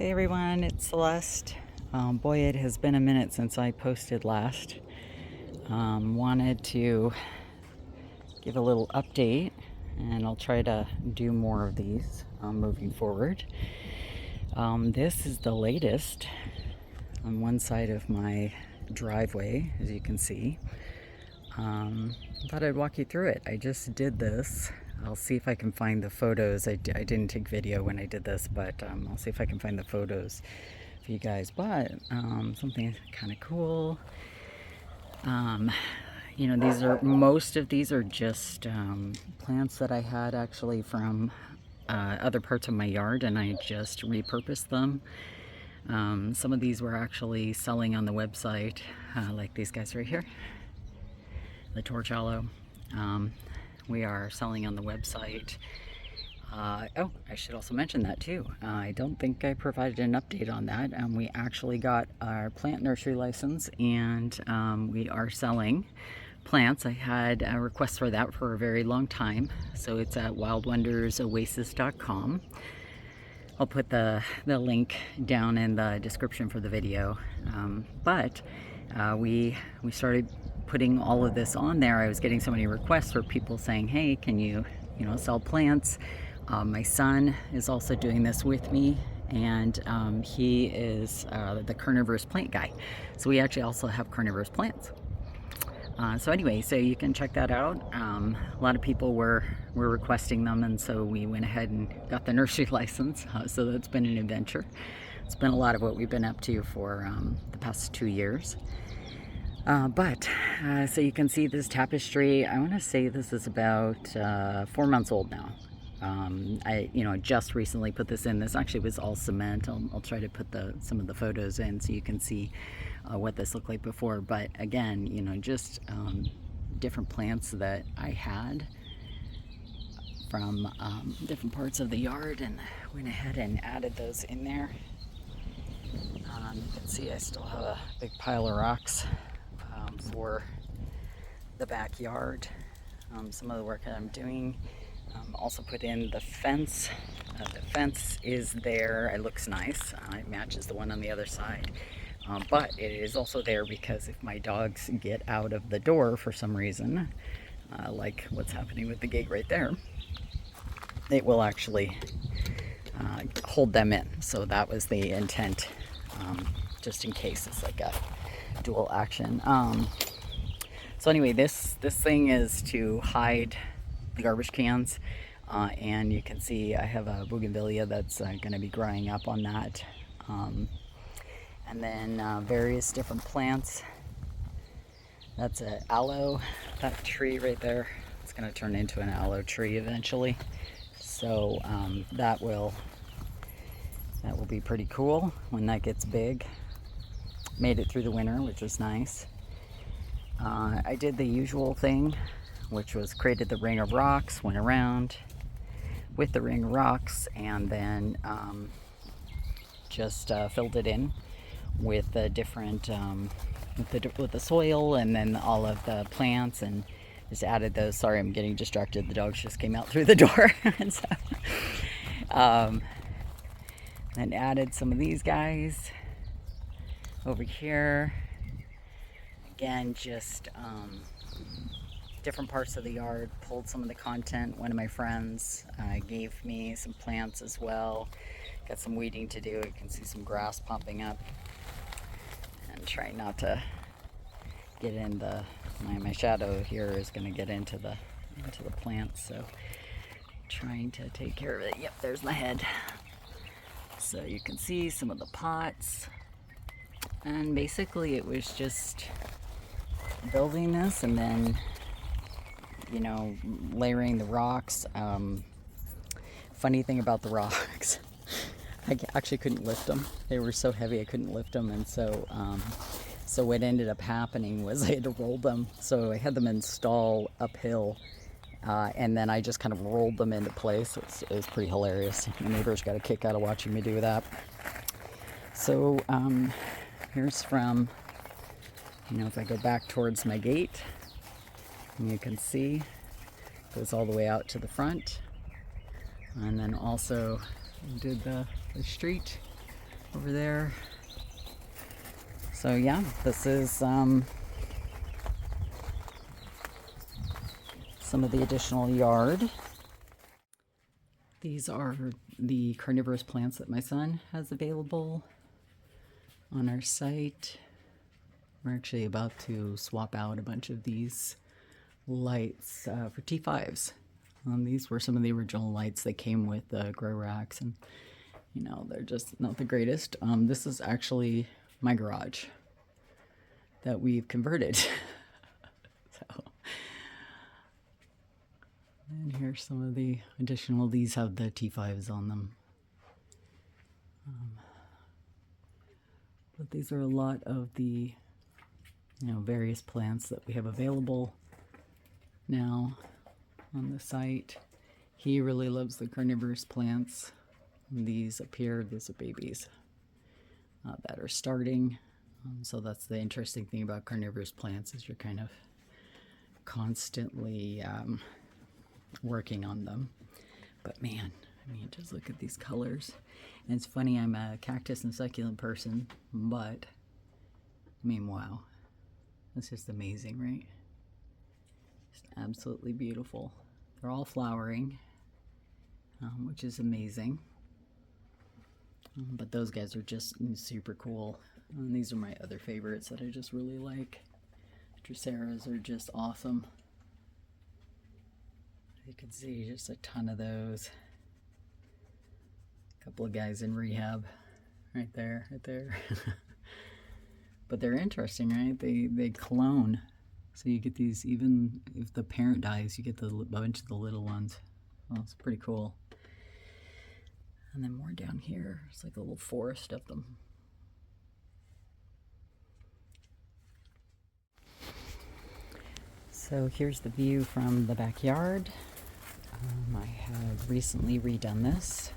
Hey everyone, it's Celeste. Boy, it has been a minute since I posted last. Wanted to give a little update, and I'll try to do more of these moving forward. This is the latest on one side of my driveway, as you can see. Thought I'd walk you through it. I just did this. I'll see if I can find the photos. I didn't take video when I did this, but I'll see if I can find the photos for you guys. But something kind of cool. Most of these are just plants that I had actually from other parts of my yard, and I just repurposed them. Some of these were actually selling on the website, like these guys right here, the torch aloe. We are selling on the website. Oh, I should also mention that too. I don't think I provided an update on that. We actually got our plant nursery license, and we are selling plants. I had a request for that for a very long time. So it's at wildwondersoasis.com. I'll put the link down in the description for the video. But we started putting all of this on there. I was getting so many requests for people saying, hey, can you sell plants? My son is also doing this with me, and he is the carnivorous plant guy. So we actually also have carnivorous plants. So anyway, so you can check that out. A lot of people were requesting them, and so we went ahead and got the nursery license. So that's been an adventure. It's been a lot of what we've been up to for the past 2 years. So you can see this tapestry. I want to say this is about 4 months old now. I just recently put this in. This actually was all cement. I'll try to put some of the photos in so you can see what this looked like before. But again, just different plants that I had from different parts of the yard, and went ahead and added those in there. You can see I still have a big pile of rocks for the backyard. Some of the work that I'm doing. Also put in the fence. The fence is there. It looks nice. It matches the one on the other side. But it is also there because if my dogs get out of the door for some reason, like what's happening with the gate right there, it will actually hold them in. So that was the intent, just in case it's like a dual action. So anyway, this thing is to hide the garbage cans, and you can see I have a bougainvillea that's going to be growing up on that, and then various different plants. That's an aloe. That tree right there, it's going to turn into an aloe tree eventually. So that will be pretty cool when that gets big. Made it through the winter, which was nice. I did the usual thing, which was created the ring of rocks, went around with the ring of rocks, and then just filled it in with the different with the soil, and then all of the plants, and just added those. Sorry, I'm getting distracted. The dogs just came out through the door. And so, and added some of these guys over here. Again, just different parts of the yard. Pulled some of the content. One of my friends gave me some plants as well. Got some weeding to do. You can see some grass popping up, and trying not to get in my shadow here is going to get into the plants, so trying to take care of it. Yep, there's my head. So you can see some of the pots, and basically it was just building this, and then layering the rocks. Funny thing about the rocks, I actually couldn't lift them. They were so heavy I couldn't lift them, and so what ended up happening was I had to roll them. So I had them install uphill, and then I just kind of rolled them into place. It was pretty hilarious. My neighbors got a kick out of watching me do that. So here's from, if I go back towards my gate, and you can see it goes all the way out to the front. And then also did the street over there. So yeah, this is some of the additional yard. These are the carnivorous plants that my son has available on our site. We're actually about to swap out a bunch of these lights for T5s. These were some of the original lights that came with the grow racks, and you know, they're just not the greatest. This is actually my garage that we've converted. So, and here's some of the additional, these have the T5s on them. But these are a lot of the, you know, various plants that we have available now on the site. He really loves the carnivorous plants. And these up here, these are babies that are starting. So that's the interesting thing about carnivorous plants, is you're kind of constantly working on them. But man, I mean, just look at these colors. And it's funny, I'm a cactus and succulent person, but I mean, wow, that's just amazing, right? Just absolutely beautiful. They're all flowering, which is amazing. But those guys are just super cool. And these are my other favorites that I just really like. Dracaeras are just awesome. You can see just a ton of those. A couple of guys in rehab right there, right there. But they're interesting, right? They clone. So you get these, even if the parent dies, you get a bunch of the little ones. Well, it's pretty cool. And then more down here, it's like a little forest of them. So here's the view from the backyard. I have recently redone this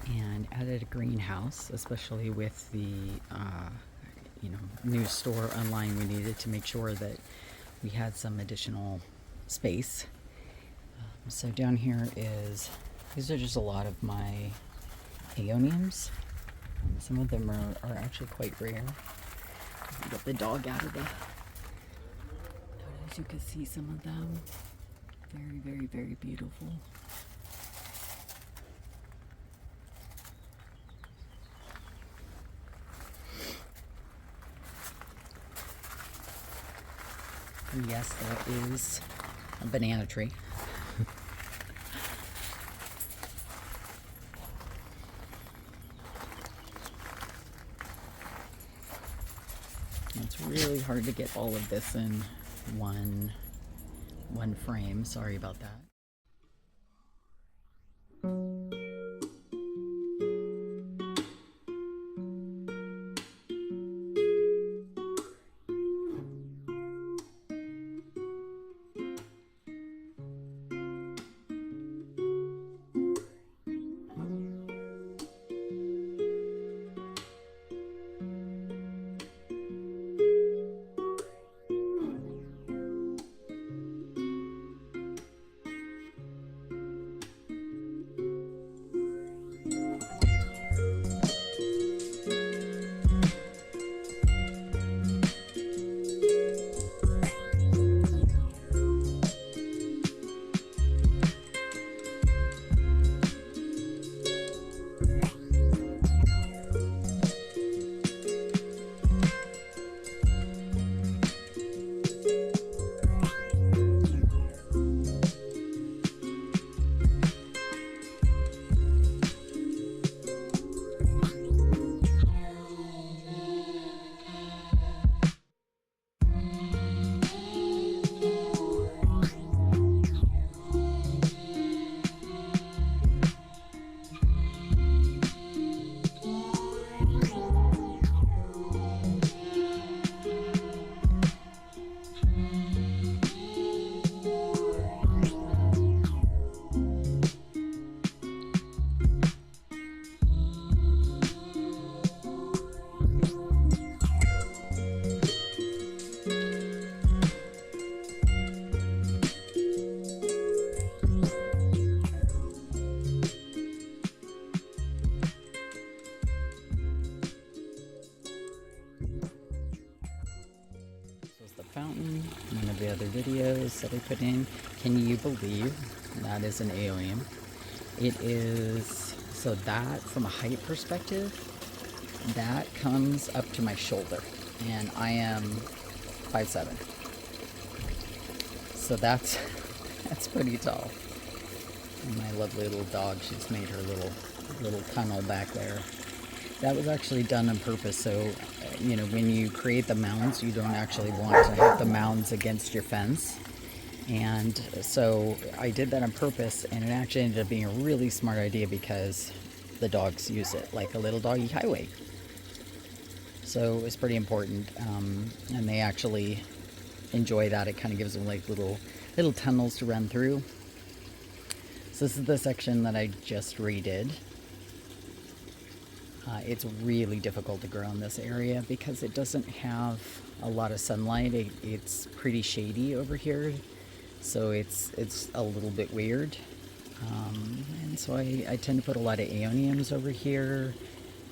and added a greenhouse, especially with the new store online. We needed to make sure that we had some additional space. So down here these are just a lot of my aeoniums. Some of them are actually quite rare. Get the dog out of the... As you can see, some of them very, very, very beautiful. And yes, that is a banana tree. It's really hard to get all of this in one frame. Sorry about that. fountain, one of the other videos that I put in. Can you believe that is an aeonium? It is, so that from a height perspective, that comes up to my shoulder, and I am 5'7". So that's pretty tall. And my lovely little dog, she's made her little tunnel back there. That was actually done on purpose, so you know, when you create the mounds, you don't actually want to have the mounds against your fence. And so I did that on purpose, and it actually ended up being a really smart idea because the dogs use it like a little doggy highway. So it was pretty important, and they actually enjoy that. It kind of gives them like little tunnels to run through. So this is the section that I just redid. It's really difficult to grow in this area because it doesn't have a lot of sunlight. It's pretty shady over here, so it's a little bit weird. And so I tend to put a lot of aeoniums over here.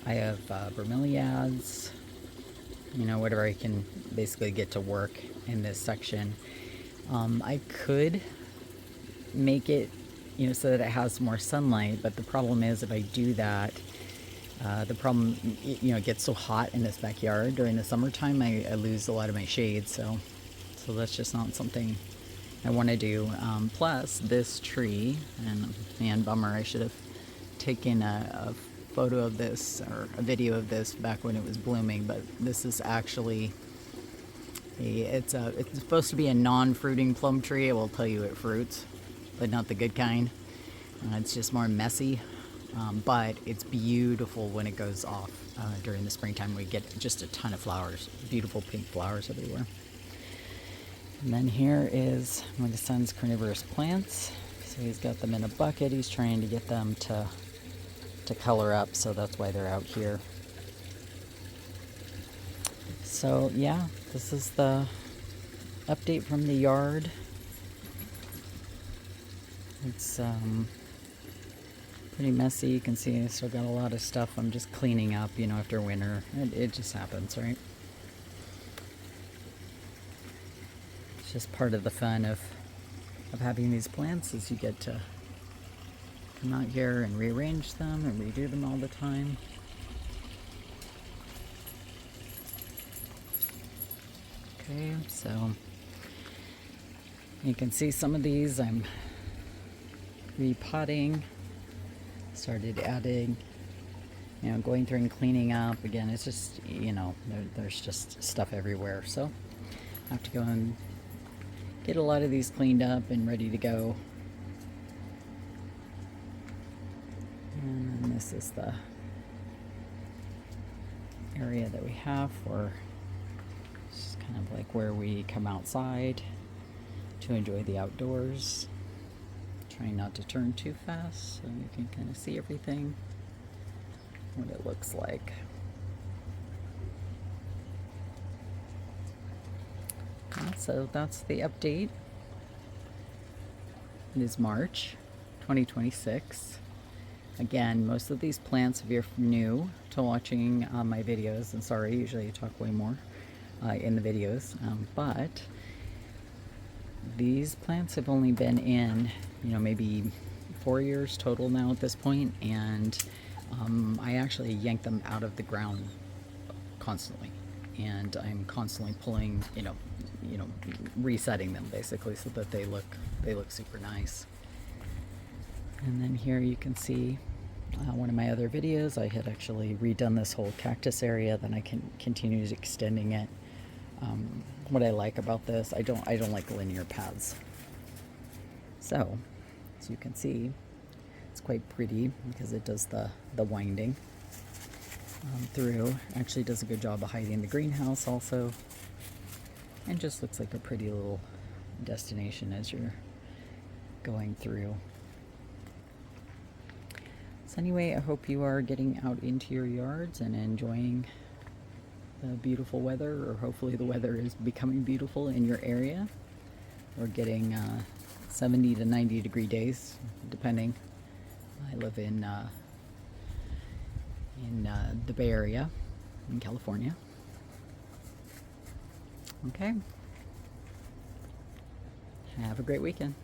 I have bromeliads, you know, whatever I can basically get to work in this section. I could make it, you know, so that it has more sunlight, but the problem is if I do that, you know, it gets so hot in this backyard during the summertime, I lose a lot of my shade, so that's just not something I want to do. Plus this tree, and man, bummer, I should have taken a photo of this or a video of this back when it was blooming, but this is actually it's supposed to be a non-fruiting plum tree. I will tell you it fruits, but not the good kind. It's just more messy, but it's beautiful when it goes off during the springtime. We get just a ton of flowers, beautiful pink flowers everywhere. And then here is my son's carnivorous plants. So he's got them in a bucket. He's trying to get them to color up, so that's why they're out here. So yeah, this is the update from the yard. It's pretty messy. You can see I still got a lot of stuff I'm just cleaning up, you know, after winter. It just happens, right? It's just part of the fun of having these plants, is you get to come out here and rearrange them and redo them all the time. Okay, so you can see some of these I'm repotting. Started adding, you know, going through and cleaning up. Again, it's just, you know, there's just stuff everywhere. So I have to go and get a lot of these cleaned up and ready to go. And then this is the area that we have for just kind of like where we come outside to enjoy the outdoors. Trying not to turn too fast so you can kind of see everything, what it looks like. And so that's the update. It is March 2026. Again, most of these plants, if you're new to watching my videos, and sorry, usually I talk way more in the videos, but these plants have only been in, you know, maybe 4 years total now at this point, and I actually yank them out of the ground constantly, and I'm constantly pulling, you know, resetting them basically so that they look super nice. And then here you can see one of my other videos. I had actually redone this whole cactus area, then I continued extending it. What I like about this, I don't like linear paths. So, as you can see, it's quite pretty because it does the winding through. Actually does a good job of hiding the greenhouse also, and just looks like a pretty little destination as you're going through. So anyway, I hope you are getting out into your yards and enjoying the beautiful weather, or hopefully the weather is becoming beautiful in your area. We're getting 70 to 90 degree days, depending. I live in the Bay Area in California. Okay, Have a great weekend.